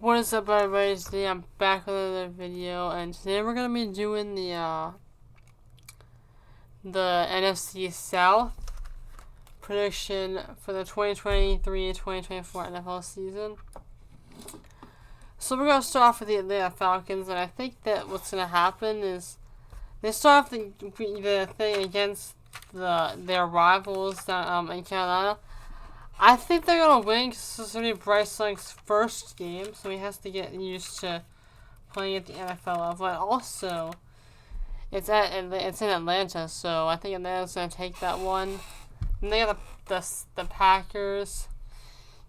What is up, everybody? Today I'm back with another video, and today we're gonna be doing the NFC South prediction for the 2023-2024 NFL season. So we're gonna start off with the Atlanta Falcons, and I think that what's gonna happen is they start off the thing against their rivals down in Carolina. I think they're gonna win because this is gonna be Bryce Young's first game, so he has to get used to playing at the NFL level. And also, it's in Atlanta, so I think Atlanta's gonna take that one. And they got the Packers.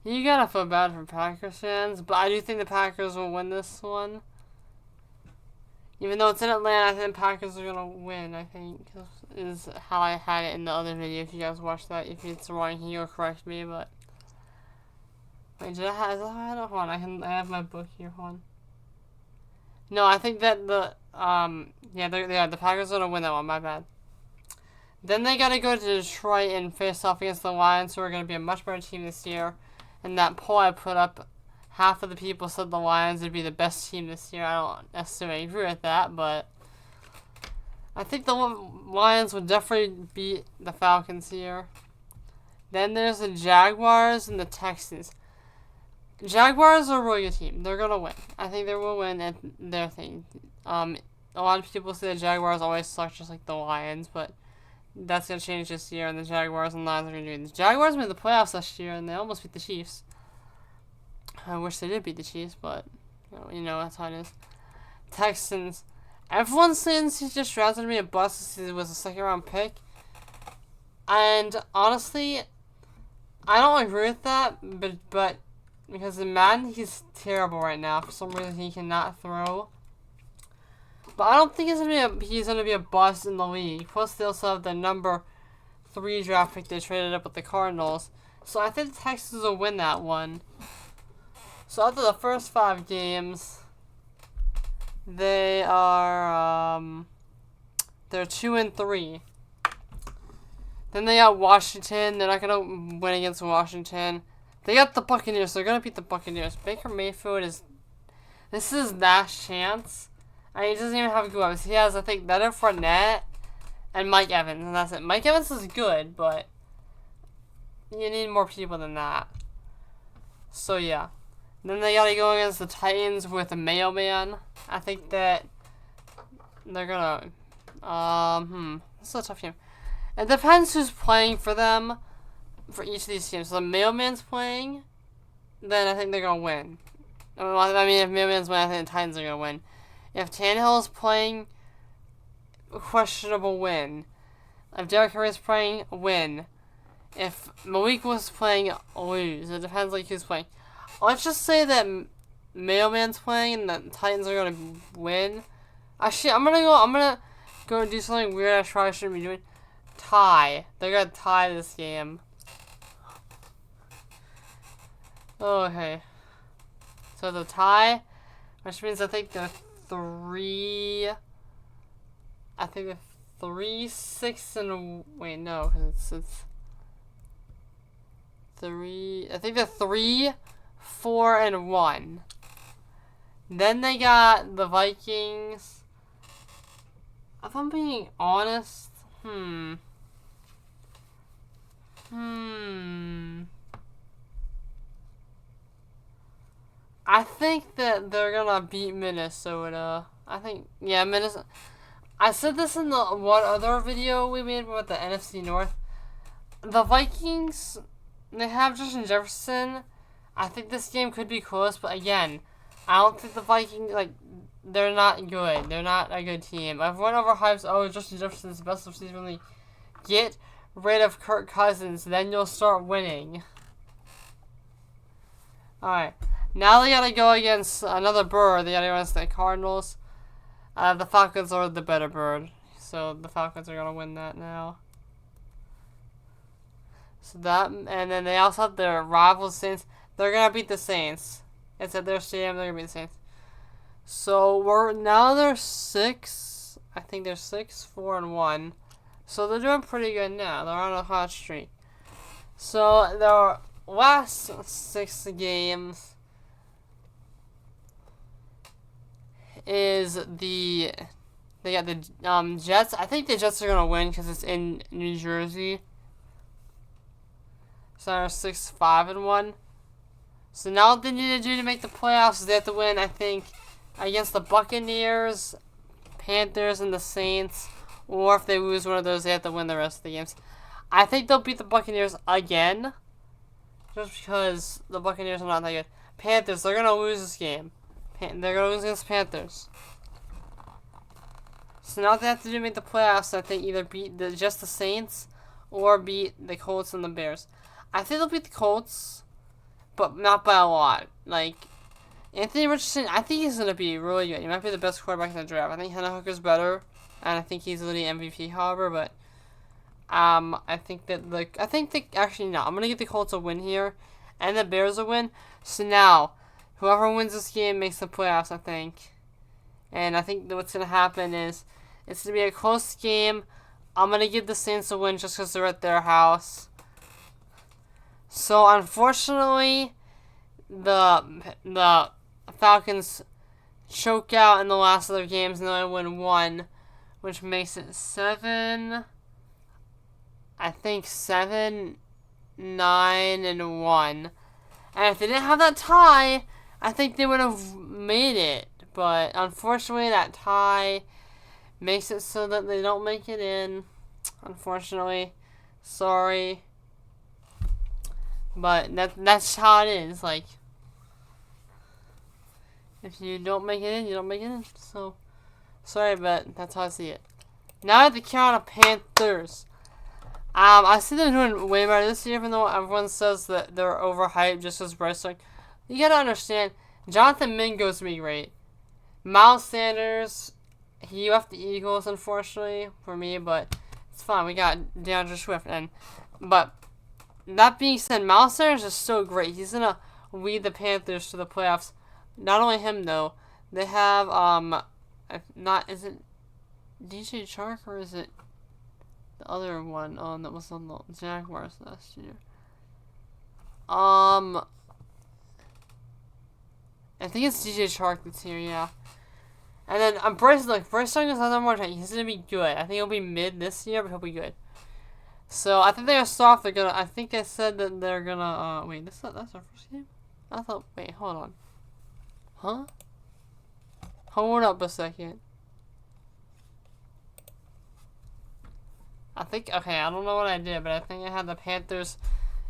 You gotta feel bad for Packers fans, but I do think the Packers will win this one. Even though it's in Atlanta, I think the Packers are gonna win. I think is how I had it in the other video. If you guys watched that, if it's wrong, you'll correct me. But wait, did I have? Hold on, I have my book here. Hold on. No, I think that the Packers are gonna win that one. My bad. Then they gotta go to Detroit and face off against the Lions, who are gonna be a much better team this year. And that poll I put up, half of the people said the Lions would be the best team this year. I don't necessarily agree with that, but I think the Lions would definitely beat the Falcons here. Then there's the Jaguars and the Texans. Jaguars are a really good team. They're gonna win. I think they will win at their thing. A lot of people say the Jaguars always suck just like the Lions, but that's gonna change this year, and the Jaguars and Lions are gonna do it. The Jaguars made the playoffs last year, and they almost beat the Chiefs. I wish they did beat the Chiefs, but you know that's how it is. Texans. Everyone's saying CJ Stroud's gonna be a bust. This was a second-round pick, and honestly, I don't agree with that. But because in Madden he's terrible right now. For some reason he cannot throw. But I don't think he's gonna be a bust in the league. Plus they also have the number 3 draft pick they traded up with the Cardinals. So I think the Texans will win that one. So after the first 5 games, they are they're 2-3. Then they got Washington. They're not gonna win against Washington. They got the Buccaneers. So they're gonna beat the Buccaneers. Baker Mayfield this is his last chance. He doesn't even have good weapons. He has, I think, Leonard Fournette and Mike Evans, and that's it. Mike Evans is good, but you need more people than that. So yeah. Then they gotta go against the Titans with a mailman. I think that they're gonna this is a tough game. It depends who's playing for them for each of these teams. So the mailman's playing, then I think they're gonna win. I mean if mailman's win, I think the Titans are gonna win. If Tannehill's playing, questionable win. If Derek Henry's playing, win. If Malik was playing, lose. It depends like who's playing. Let's just say that Mailman's playing and the Titans are gonna win. Actually, I'm gonna go and do something weird I probably shouldn't be doing. Tie. They're gonna tie this game. Okay. So the tie, which means I think the 3, 6, and wait, no, because it's 3. I think the 3, 4, and 1. Then they got the Vikings. If I'm being honest, I think that they're gonna beat Minnesota. I think, yeah, Minnesota. I said this in the one other video we made about the NFC North. The Vikings, they have Justin Jefferson. I think this game could be close, but again, I don't think the Vikings, they're not good. They're not a good team. Everyone overhypes, Justin Jefferson's the best receiver in the league. Get rid of Kirk Cousins, then you'll start winning. Alright. Now they gotta go against another bird. They gotta go against the Cardinals. The Falcons are the better bird. So the Falcons are gonna win that now. So that, and then they also have their rival Saints. They're gonna beat the Saints. It's at their stadium. They're gonna beat the Saints. So they're 6. I think they're 6, 4, and 1. So they're doing pretty good now. They're on a hot streak. So their last 6 games, is they got the Jets. I think the Jets are gonna win because it's in New Jersey. So they're 6-5-1. So now what they need to do to make the playoffs is they have to win, I think, against the Buccaneers, Panthers, and the Saints. Or if they lose one of those, they have to win the rest of the games. I think they'll beat the Buccaneers again. Just because the Buccaneers are not that good. Panthers, they're going to lose this game. They're going to lose against Panthers. So now what they have to do to make the playoffs, I think either beat just the Saints or beat the Colts and the Bears. I think they'll beat the Colts, but not by a lot. Like, Anthony Richardson, I think he's going to be really good. He might be the best quarterback in the draft. I think Hendon Hooker's better, and I think he's the MVP, however, but I think that, actually, no, I'm going to give the Colts a win here, and the Bears a win. So now, whoever wins this game makes the playoffs, I think. And I think that what's going to happen is, it's going to be a close game. I'm going to give the Saints a win just because they're at their house. So, unfortunately, the Falcons choke out in the last of their games and they only win one, which makes it 7, 9-1. And if they didn't have that tie, I think they would have made it. But unfortunately, that tie makes it so that they don't make it in. Unfortunately, sorry. But that's how it is. Like, if you don't make it in, you don't make it in. So, sorry, but that's how I see it. Now I have the Carolina Panthers. I see them doing way better this year, even though everyone says that they're overhyped just as Bryce Young. You gotta understand, Jonathan Mingo's gonna be great. Miles Sanders, he left the Eagles, unfortunately, for me, but it's fine. We got DeAndre Swift, but that being said, Miles Sanders is so great. He's gonna lead the Panthers to the playoffs. Not only him though, they have is it DJ Chark or is it the other one that was on the Jaguars last year? I think it's DJ Chark that's here, yeah. And then Bryce Young is another more time. He's gonna be good. I think he'll be mid this year, but he'll be good. So I think they're gonna start off. I think they said that they're gonna. Wait, that's our first game. I thought. Wait, hold on. Huh? Hold up a second. Okay, I don't know what I did, but I think I had the Panthers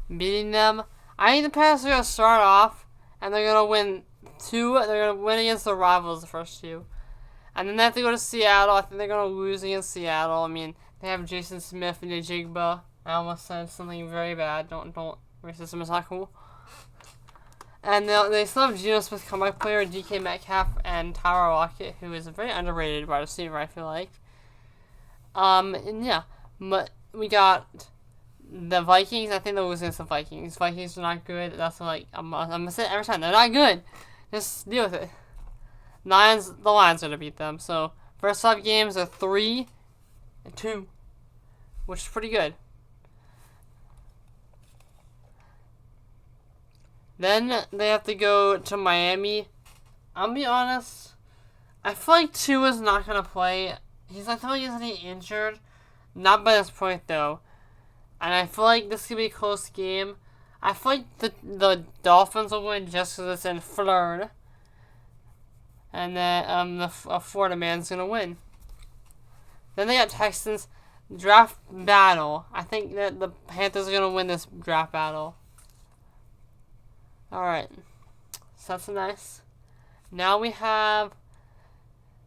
beating them. I think the Panthers are gonna start off, and they're gonna win 2. They're gonna win against the rivals the first 2, and then they have to go to Seattle. I think they're gonna lose against Seattle. I mean, they have Jason Smith and Ajigba. I almost said something very bad. Don't. Racism is not cool. And they still have Geno Smith, comeback player, DK Metcalf, and Tyler Lockett, who is a very underrated wide receiver, I feel like. And yeah, but we got the Vikings. I think they're losing against the Vikings. Vikings are not good. That's like I'm gonna say it every time. They're not good. Just deal with it. The Lions are gonna beat them. So first 5 games are 3-2, which is pretty good. Then they have to go to Miami. I'll be honest, I feel like Tua's not gonna play. I feel like he's gonna get injured. Not by this point though. And I feel like this could be a close game. I feel like the Dolphins will win just because it's in Florida. And then the Florida man's gonna win. Then they got Texans draft battle. I think that the Panthers are gonna win this draft battle. Alright, so that's nice. Now we have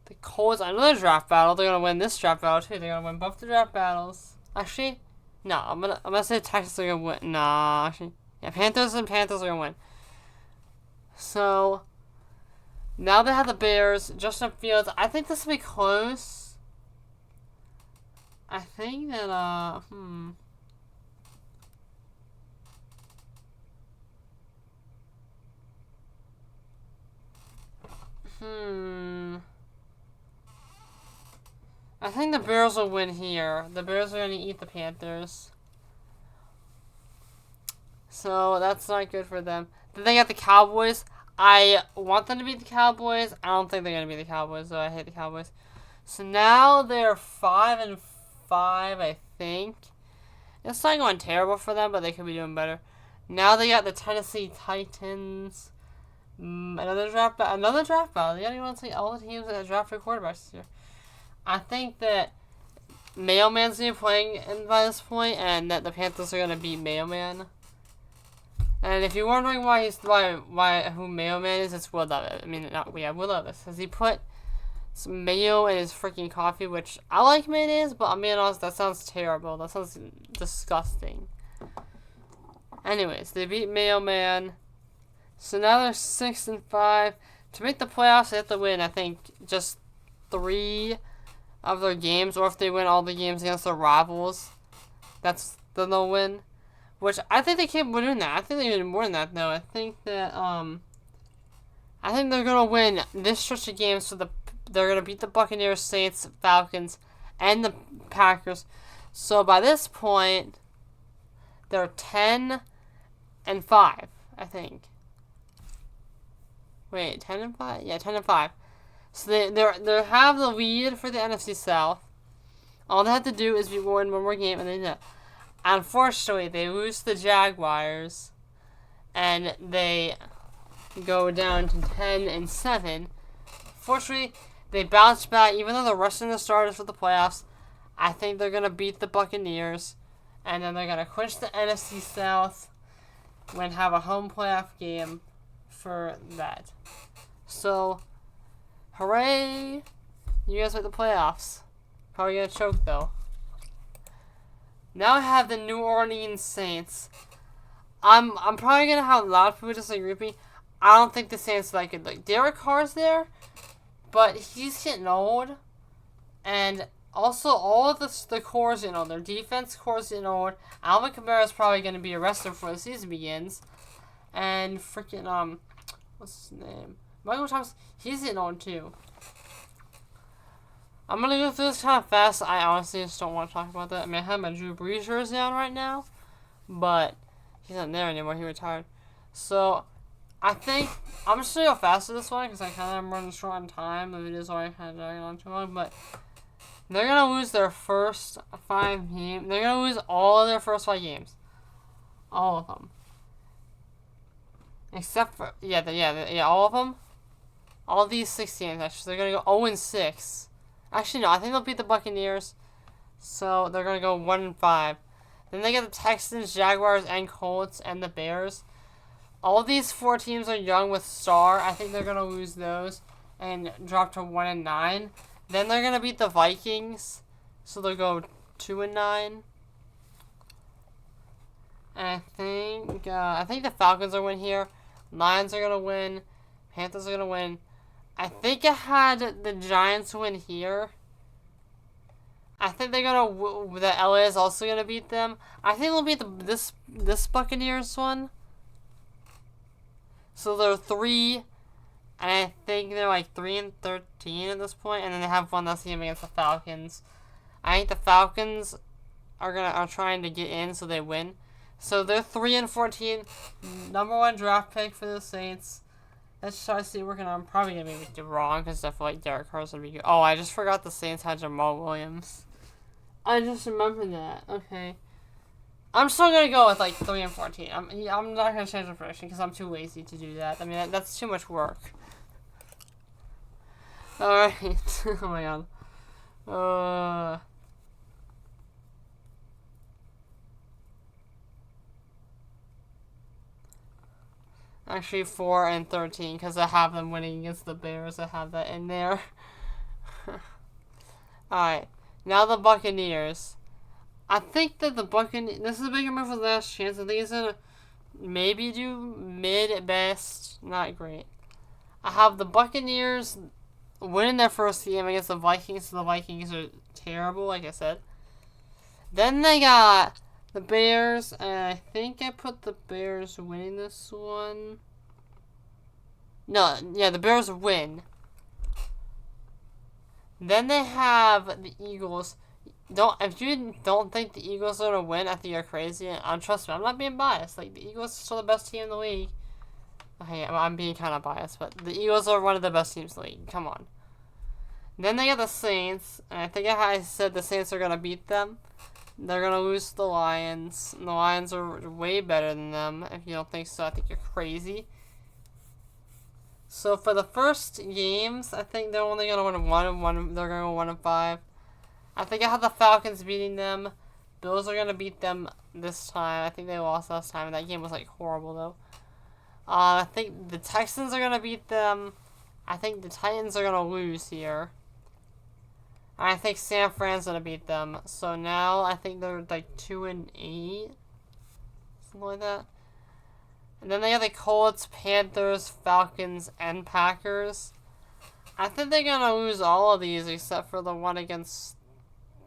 the Colts. Another draft battle. They're gonna win this draft battle too. They're gonna win both the draft battles. Actually, no. I'm gonna say Texans are gonna win. Nah, actually, yeah. Panthers are gonna win. So now they have the Bears. Justin Fields. I think this will be close. I think that I think the Bears will win here. The Bears are going to eat the Panthers. So, that's not good for them. Then they got the Cowboys. I want them to beat the Cowboys. I don't think they're gonna beat the Cowboys, though. I hate the Cowboys. So now they're 5-5, I think. It's not going terrible for them, but they could be doing better. Now they got the Tennessee Titans. Another draft battle. They gotta go and see all the teams that drafted quarterbacks this year. I think that Mailman's gonna be playing by this point, and that the Panthers are gonna beat Mailman. And if you're wondering who Mailman is, it's Will Levis. Will Levis, because he put some mayo in his freaking coffee, which I like mayonnaise, but I'm being honest, that sounds terrible. That sounds disgusting. Anyways, they beat Mailman. So now they're 6-5. To make the playoffs, they have to win, I think, just 3 of their games, or if they win all the games against their rivals, then they'll win. Which I think they capable of doing that. I think they can more than that, though. I think that I think they're gonna win this stretch of games. So they're gonna beat the Buccaneers, Saints, Falcons, and the Packers. So by this point, they're 10-5, I think. Wait, 10-5? Yeah, 10-5. So they have the lead for the NFC South. All they have to do is win one more game, and they know. Unfortunately, they lose to the Jaguars, and they go down to 10-7. Fortunately, they bounce back, even though they're rushing the starters for the playoffs. I think they're gonna beat the Buccaneers, and then they're gonna clinch the NFC South and have a home playoff game for that. So, hooray! You guys make the playoffs. Probably gonna choke though. Now I have the New Orleans Saints. I'm probably gonna have a lot of people disagree with me. I don't think the Saints are that good. Like, Derek Carr's there, but he's getting old, and also all of the cores, their defense cores getting old. Alvin Kamara is probably gonna be arrested before the season begins, and freaking what's his name? Michael Thomas, he's getting old too. I'm gonna go through this kind of fast. I honestly just don't want to talk about that. I mean, I have my Drew Brees jersey on right now, but he's not there anymore. He retired. So, I think I'm just gonna go fast with this one because I kind of am running short on time. The video's already kind of dragging on too long, but they're gonna lose their first 5 games. They're gonna lose all of their first 5 games, all of them, except for all of them. All of these 6 games actually. They're gonna go 0-6. Actually, no, I think they'll beat the Buccaneers, so they're going to go 1-5. Then they get the Texans, Jaguars, and Colts, and the Bears. All of these 4 teams are young with star. I think they're going to lose those and drop to 1-9. Then they're going to beat the Vikings, so they'll go 2-9. And I think the Falcons are win here. Lions are going to win. Panthers are going to win. I think I had the Giants win here. I think the LA is also gonna beat them. I think they'll beat this Buccaneers one. So they're 3, and I think they're like 3-13 at this point, and then they have one last game against the Falcons. I think the Falcons are trying to get in, so they win. So they're 3-14, number 1 draft pick for the Saints. Let's try to see working on. I'm probably going to be wrong because I feel like Derek Carr's going to be good. Oh, I just forgot the Saints had Jamal Williams. I just remembered that. Okay. I'm still going to go with like 3-14. I'm not going to change the prediction because I'm too lazy to do that. I mean, that's too much work. Alright. Oh my god. Actually, 4-13 because I have them winning against the Bears. I have that in there. Alright, now the Buccaneers. I think that the Buccaneers. This is a bigger move for the last chance. I think it's gonna maybe do mid at best. Not great. I have the Buccaneers winning their first game against the Vikings. So the Vikings are terrible, like I said. Then they got the Bears, and I think I put the Bears winning this one. No, yeah, the Bears win. Then they have the Eagles. If you don't think the Eagles are gonna win, I think you're crazy. And trust me, I'm not being biased. Like, the Eagles are still the best team in the league. Okay, I'm being kind of biased, but the Eagles are one of the best teams in the league. Come on. Then they got the Saints, and I think I said the Saints are going to beat them. They're going to lose to the Lions. And the Lions are way better than them. If you don't think so, I think you're crazy. So for the first games, I think they're only going to win one. They're going to go 1-5. I think I have the Falcons beating them. Bills are going to beat them this time. I think they lost last time. That game was like horrible though. I think the Texans are going to beat them. I think the Titans are going to lose here. And I think San Fran's going to beat them. So now I think they're like 2-8. Something like that. And then they have the Colts, Panthers, Falcons, and Packers. I think they're going to lose all of these except for the one against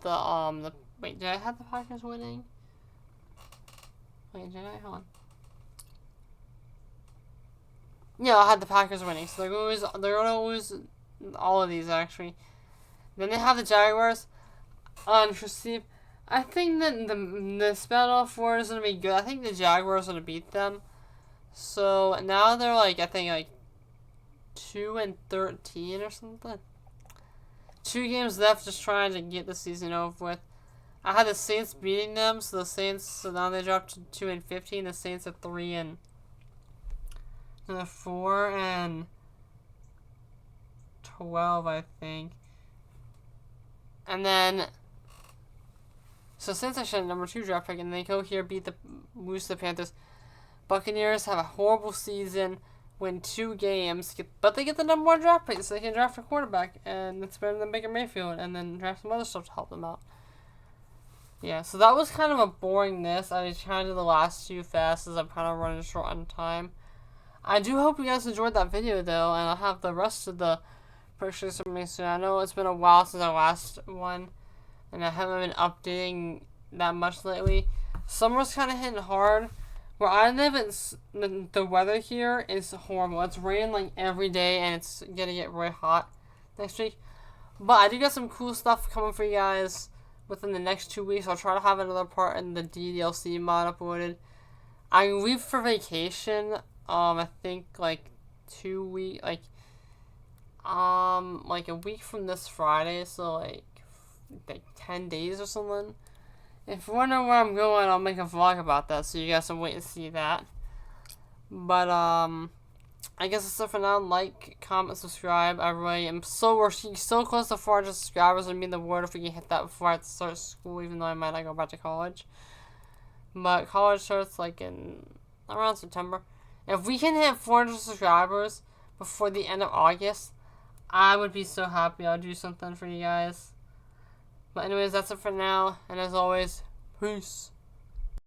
the, wait, did I have the Packers winning? Wait, did I? Hold on. Yeah, I had the Packers winning, so they're gonna lose all of these actually. Then they have the Jaguars. Steve, I think that the battle for is gonna be good. I think the Jaguars are gonna beat them. So now they're like, I think like 2-13 or something. 2 games left, just trying to get the season over with. I had the Saints beating them, so now they dropped to 2-15. The Saints are 3-4 and 12, I think. And then, so since I should number 2 draft pick, and they go here, lose the Panthers. Buccaneers have a horrible season, win 2 games, but they get the number 1 draft pick, so they can draft a quarterback, and it's better than Baker Mayfield, and then draft some other stuff to help them out. Yeah, so that was kind of a boring list. I just trying to do the last 2 fast as I'm kind of running short on time. I do hope you guys enjoyed that video, though, and I'll have the rest of the pictures for me soon. I know it's been a while since I last one, and I haven't been updating that much lately. Summer's kind of hitting hard. Where I live, the weather here is horrible. It's raining like every day, and it's gonna get really hot next week. But I do got some cool stuff coming for you guys within the next 2 weeks. I'll try to have another part in the DLC mod uploaded. I leave for vacation. I think like 2 weeks, like a week from this Friday, so like 10 days or something. If you're wondering where I'm going, I'll make a vlog about that, so you guys can wait to see that. But I guess that's it for now. Like, comment, subscribe. I really am we're so close to 400 subscribers. It'd mean the world if we can hit that before I have to start school, even though I might not go back to college. But college starts like in around September. If we can hit 400 subscribers before the end of August, I would be so happy. I'll do something for you guys. But anyways, that's it for now. And as always, peace.